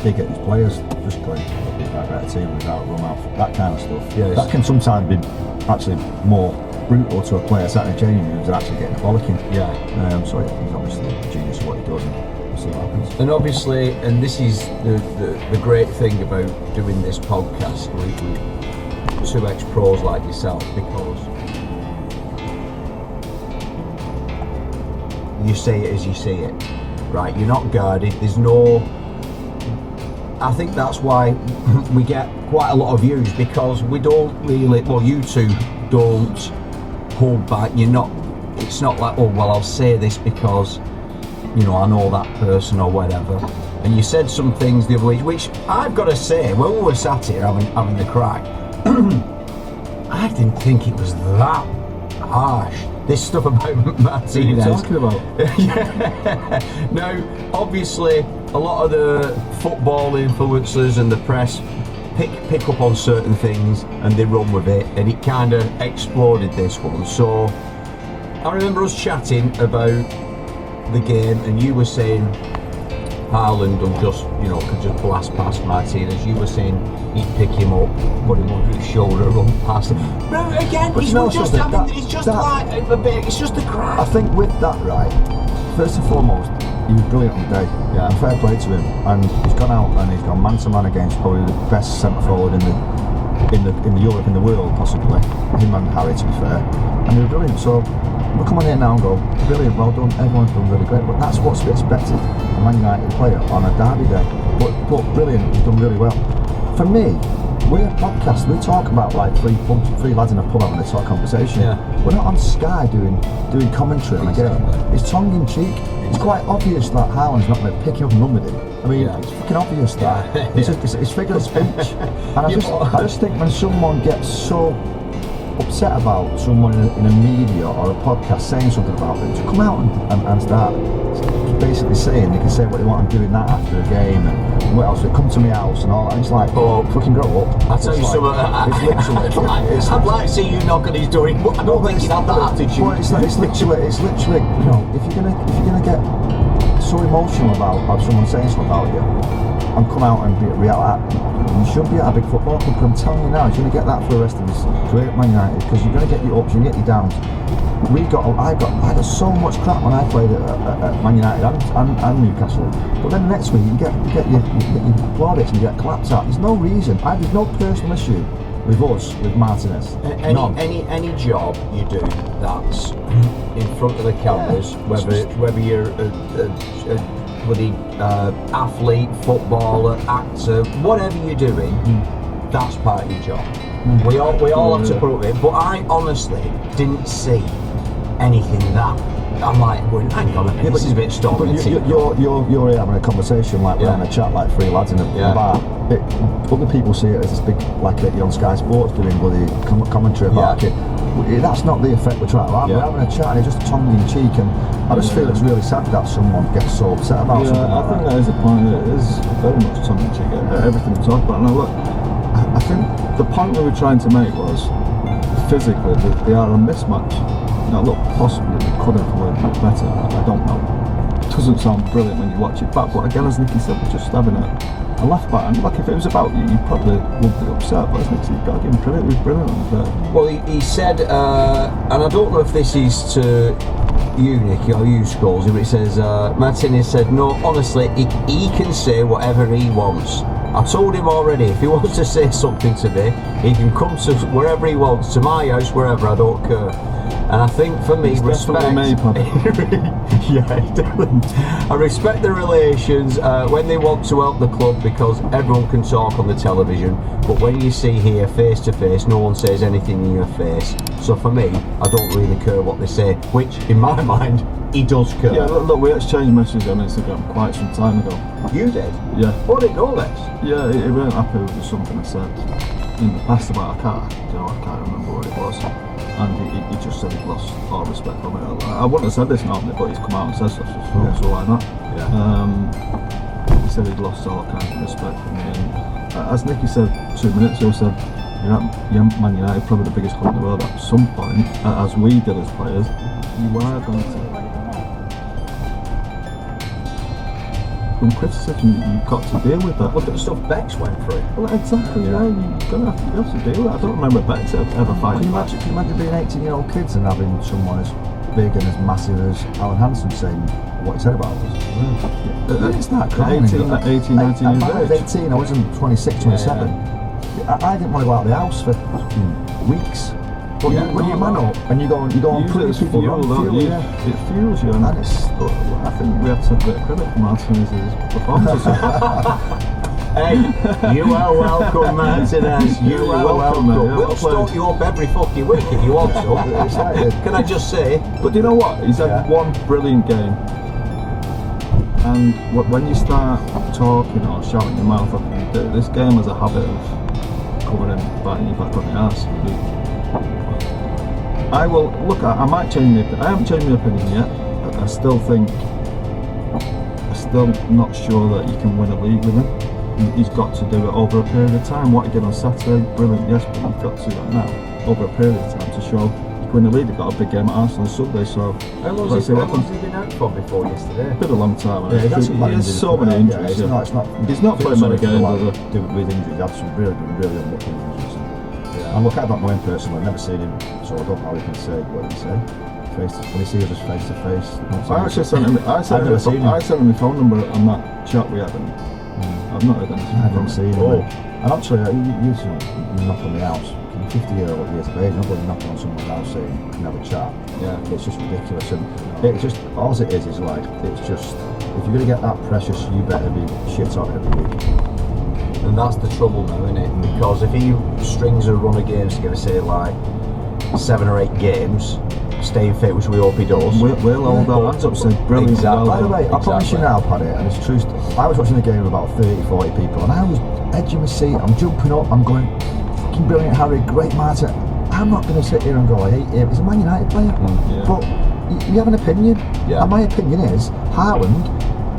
dig at his players, just going a bit like that team without run out, that kind of stuff. Yes. That can sometimes be actually more brutal to a player sat in a changing room than actually getting a bollocking. Yeah. So he's obviously a genius at what he does, and we'll see what happens. And obviously, and this is the great thing about doing this podcast with two ex-pros like yourself, because you say it as you see it, right? You're not guarded. There's no. I think that's why we get quite a lot of views, because we don't really. Well, you two don't hold back. You're not. It's not like, oh well, I'll say this because, you know, I know that person or whatever. And you said some things the other week, which I've got to say, when we were sat here having the crack, I didn't think it was that harsh. This stuff about Martinez. What are you talking about? Yeah. Now, obviously, a lot of the football influencers and the press pick up on certain things and they run with it, and it kind of exploded, this one. So I remember us chatting about the game, and you were saying Haaland will could just blast past Martinez. You were saying he'd pick him up, put him under his shoulder, run past him. But again, it's just the crack. I think with that, right, first and foremost, he was brilliant on the day. Yeah. And fair play to him. And he's gone out and he's gone man to man against probably the best centre forward in the Europe, in the world, possibly. Him and Harry, to be fair. And they were brilliant. So we'll come on here now and go, brilliant, well done, everyone's done really great. But that's what's expected, a Man United player on a derby day. But brilliant, he's done really well. For me, we're a podcast, we talk about like three lads in a pub having a talk conversation. Yeah. We're not on Sky doing commentary on a game. It's tongue in cheek. It's quite obvious that Haaland's not going to pick him up and run with it. I mean, it's fucking obvious that. It's figure of speech. And I just think when someone gets so upset about someone in a media or a podcast saying something about it, to come out and start basically saying they can say what they want and doing that after a game, and what else, they come to my house and all that. It's like, fucking grow up. I'll tell you something. I'd like to see you knock on his door. I don't think he'd have that attitude. Well, it's literally, you know, if you're gonna get so emotional about someone saying something about you and come out and react, you should be at a big football club. I'm telling you now, you're going to get that for the rest of his career at Man United, because you're going to get your ups, you're going to get your downs. I got so much crap when I played at Man United and Newcastle, but then the next week you get your plaudits and you get clapped at. There's no reason. There's no personal issue with us, with Martinez. Any job you do that's in front of the cameras, whether you're a bloody athlete, footballer, actor, whatever you're doing, that's part of your job. We all have to put up with it. But I honestly didn't see anything that I'm like going, hang on a minute, this is a bit stormy. But you're here having a conversation like we're having a chat like three lads in a bar. Other people see it as this big, like you're on Sky Sports doing bloody commentary about it. That's not the effect we're trying to have. We're having a chat and it's just tongue in cheek, and I just feel it's really sad that someone gets so upset about something like that. I think that is the point. It is very much tongue in cheek, everything we talk about. Now look, I think the point we were trying to make was physically that they are a mismatch. Now look, possibly they could have worked a bit better, I don't know. It doesn't sound brilliant when you watch it back, but again, as Nicky said, we're just having a laugh about it. And like, if it was about you, you probably would be upset, but as Nicky said, you've got to give him credit, it was brilliant on the day. Well, he said, and I don't know if this is to you, Nicky, or you, Scholes, but it says, Martinez said, no, honestly, he can say whatever he wants. I told him already, if he wants to say something to me, he can come to wherever he wants, to my house, wherever, I don't care. And I think for me, respect. I respect the relations when they want to help the club, because everyone can talk on the television, but when you see here face to face, no one says anything in your face. So for me, I don't really care what they say, which in my mind, he does care. Yeah, look, we exchanged messages on Instagram quite some time ago. You did? Yeah. Oh, didn't know this? Yeah, he weren't happy with something I said in the past about a car. You know, I can't remember what it was. And he just said he'd lost all respect from it. I wouldn't have said this normally, but he's come out and said stuff, so why not? Yeah. He said he'd lost all kinds of respect from me. And as Nicky said 2 minutes ago, said, Man United, probably the biggest club in the world at some point, as we did as players, you are going to. from criticism, you've got to deal with that. Look at the stuff Bex went through. Well, exactly, you have to deal with it. I don't remember Bex ever fighting. Can you imagine being 18-year-old kids and having someone as big and as massive as Alan Hansen saying what he said about us? It's that crying. 18, 19 years I was 18, I wasn't 26, 27. I didn't want to go out of the house for fucking weeks. But when you man up and you go and prove people wrong, it fuels you. And I think we have to take a bit of credit for Martinez's performance. Hey, you are welcome, Martinez. You are welcome. We'll stalk you up every fucking week if you want to. Can I just say? But do you know what? He's had one brilliant game. And when you start talking or shouting your mouth off, this game has a habit of coming and biting you back on the arse. I will look. I might change my. I haven't changed my opinion yet. But I still not sure that you can win a league with him. He's got to do it over a period of time. What he did on Saturday, brilliant. Yes, but you've got to do that now over a period of time to show you can win the league. They've got a big game at Arsenal on Sunday, so how long has he been out for before yesterday? Been a long time. Yeah, that's so many injuries. He's not playing many games. With injuries, he had some really unlucky injuries. And look, I don't know him personally, I've never seen him, so I don't know how he can say what he say. When he sees us face to face. I actually sent him. I sent him my phone number on that chat we had, and I've not heard anything. I haven't seen him. And actually, you knock on the house. 50-year-old years of age, nobody knocking on someone's house saying can have a chat. Yeah, it's just ridiculous. And it's just all it is like it's just if you're gonna get that precious, you better be shit on every week. And that's the trouble now, isn't it? Because if he strings a run of games together, say like 7 or 8 games, staying fit, which we hope he does. We'll hold our hands up, saying brilliant. Exactly. By the way, I promise you now, Paddy, and it's true. I was watching the game with about 30, 40 people, and I was edging my seat. I'm jumping up. I'm going, fucking brilliant, Harry, great Martin. I'm not going to sit here and go, I hate him. He's a Man United player. But you have an opinion. Yeah. And my opinion is, Haaland,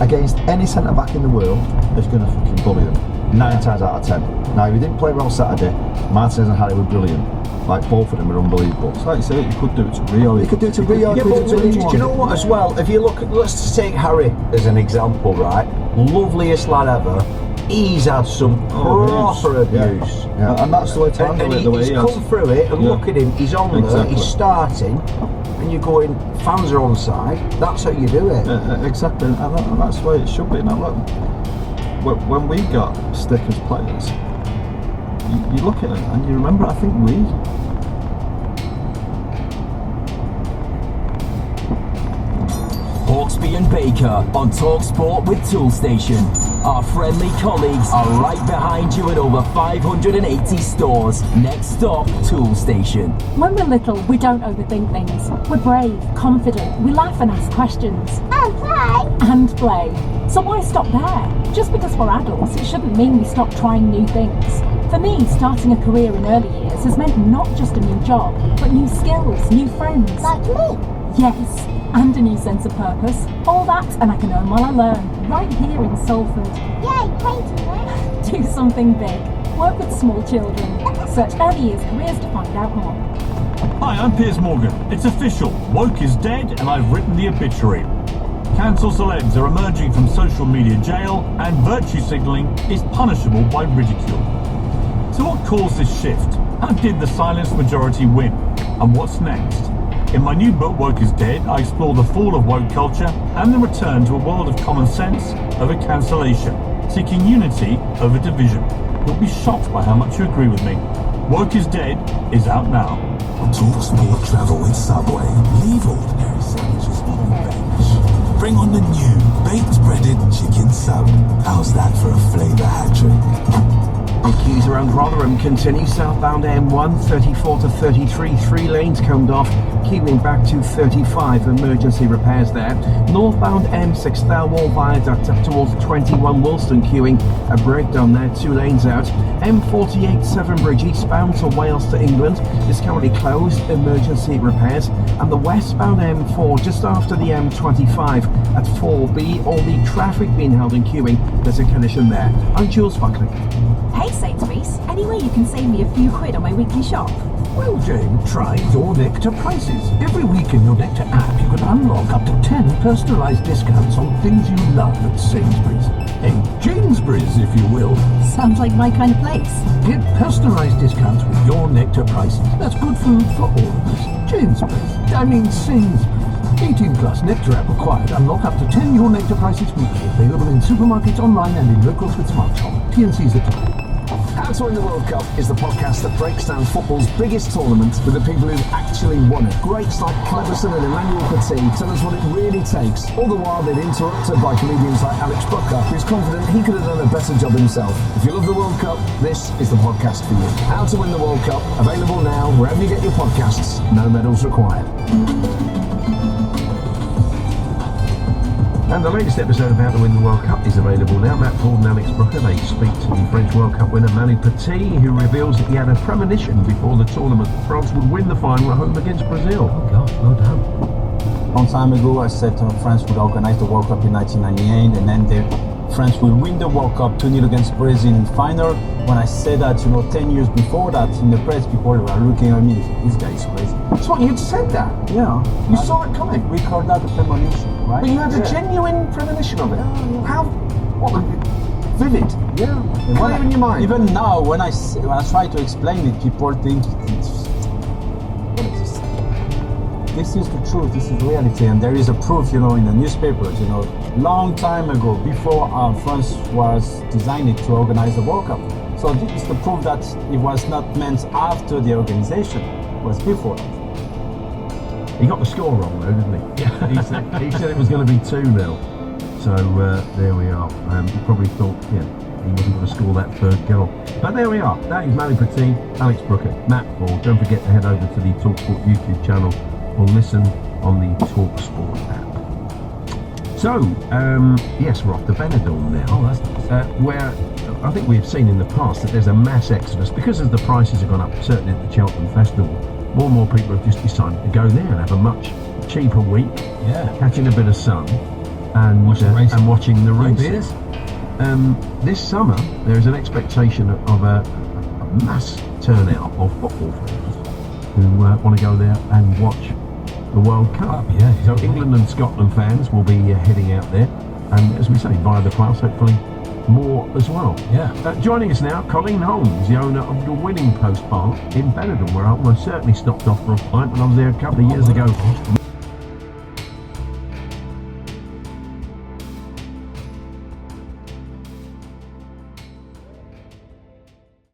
against any centre back in the world, is going to fucking bully them. 9 times out of 10. Now, if he didn't play well Saturday, Martinez and Harry were brilliant. Like, both of them were unbelievable. It's like you say, you could do it to Rio. You could do it to Rio. Yeah, but do you know what as well? If you look at, let's just take Harry as an example, right? Loveliest lad ever. He's had some proper abuse. Yeah. And that's the way to handle it, the way he's come through it, and look at him, he's on there, he's starting, and you're going, fans are on side, that's how you do it. Exactly, and that's the way it should be. Now look, when we got stick as players, you look at it and you remember, I think Hawksby and Baker on TalkSport with Toolstation. Our friendly colleagues are right behind you at over 580 stores. Next stop, Toolstation. When we're little, we don't overthink things. We're brave, confident, we laugh and ask questions. And play. So why stop there? Just because we're adults, it shouldn't mean we stop trying new things. For me, starting a career in early years has meant not just a new job, but new skills, new friends. Like me? Yes, and a new sense of purpose. All that, and I can earn while I learn, right here in Salford. Yay, painting, right? Do something big. Work with small children. Search early years careers to find out more. Hi, I'm Piers Morgan. It's official. Woke is dead, and I've written the obituary. Cancel celebs are emerging from social media jail, and virtue signalling is punishable by ridicule. So what caused this shift? How did the silenced majority win? And what's next? In my new book, Woke is Dead, I explore the fall of woke culture and the return to a world of common sense over cancellation, seeking unity over division. You'll be shocked by how much you agree with me. Woke is Dead is out now. TalkSport travel with Subway. Leave ordinary sandwiches on the bench. Bring on the new baked breaded chicken sub. How's that for a flavour hat trick? The queues around Rotherham continue. Southbound M1, 34 to 33, 3 lanes combed off, queuing back to 35, emergency repairs there. Northbound M6 Thelwall Viaduct up towards 21 Woolston queuing, a breakdown there, 2 lanes out. M48 Severn Bridge eastbound to Wales to England is currently closed, emergency repairs. And the westbound M4 just after the M25 at 4B, all the traffic being held in queuing, there's a collision there. I'm Jules Buckley. Hey Sainsbury's, any way you can save me a few quid on my weekly shop? Well, Jane, try your Nectar prices. Every week in your Nectar app, you can unlock up to 10 personalised discounts on things you love at Sainsbury's. And Jamesbury's, if you will. Sounds like my kind of place. Get personalised discounts with your Nectar prices. That's good food for all of us. Sainsbury's. 18 plus Nectar app required. Unlock up to 10 your Nectar prices weekly. Available in supermarkets, online and in locals with Smart Shop. T&Cs apply. How to Win the World Cup is the podcast that breaks down football's biggest tournament with the people who've actually won it. Greats like Cleverson and Emmanuel Petit tell us what it really takes. All the while they're interrupted by comedians like Alex Brooker, who's confident he could have done a better job himself. If you love the World Cup, this is the podcast for you. How to Win the World Cup, available now wherever you get your podcasts. No medals required. And the latest episode of How to Win the World Cup is available now. Matt Ford and Alex Brooker, they speak to the French World Cup winner Manu Petit, who reveals that he had a premonition before the tournament that France would win the final at home against Brazil. Oh, gosh, well done. Long time ago, I said France would organize the World Cup in 1998, and then France will win the World Cup 2-0 against Brazil in final. When I said that, 10 years before that, in the press, people were looking at me, this guy is crazy. That's what you'd said that? Yeah. You saw it coming? We called that a premonition, right? But you had a genuine premonition of it? Yeah. How? What? Vivid? Yeah. Clear in your mind? Even now, when I try to explain it, people think it's... What is this? This is the truth, this is reality, and there is a proof, in the newspapers, long time ago, before France was designed to organize the World Cup. So this is the proof that it was not meant after the organization, it was before that. He got the score wrong though, didn't he? Yeah. he said it was going to be 2-0. So there we are. He probably thought, he wasn't going to score that third goal. But there we are. That is Manu Petit, Alex Brooker, Matt Ford. Don't forget to head over to the TalkSport YouTube channel or listen on the TalkSport app. So, yes, we're off to Benidorm now. Oh, that's nice. Where I think we've seen in the past that there's a mass exodus because as the prices have gone up, certainly at the Cheltenham Festival, more and more people have just decided to go there and have a much cheaper week, catching a bit of sun and watching the races. This summer, there is an expectation of a mass turnout of football fans who want to go there and watch the World Cup. So England and Scotland fans will be heading out there, and as we say, via the class, hopefully more as well. Joining us now, Colleen Holmes, the owner of the Winning Post Bar in Benidorm, where I almost certainly stopped off for a pint when I was there a couple of years ago.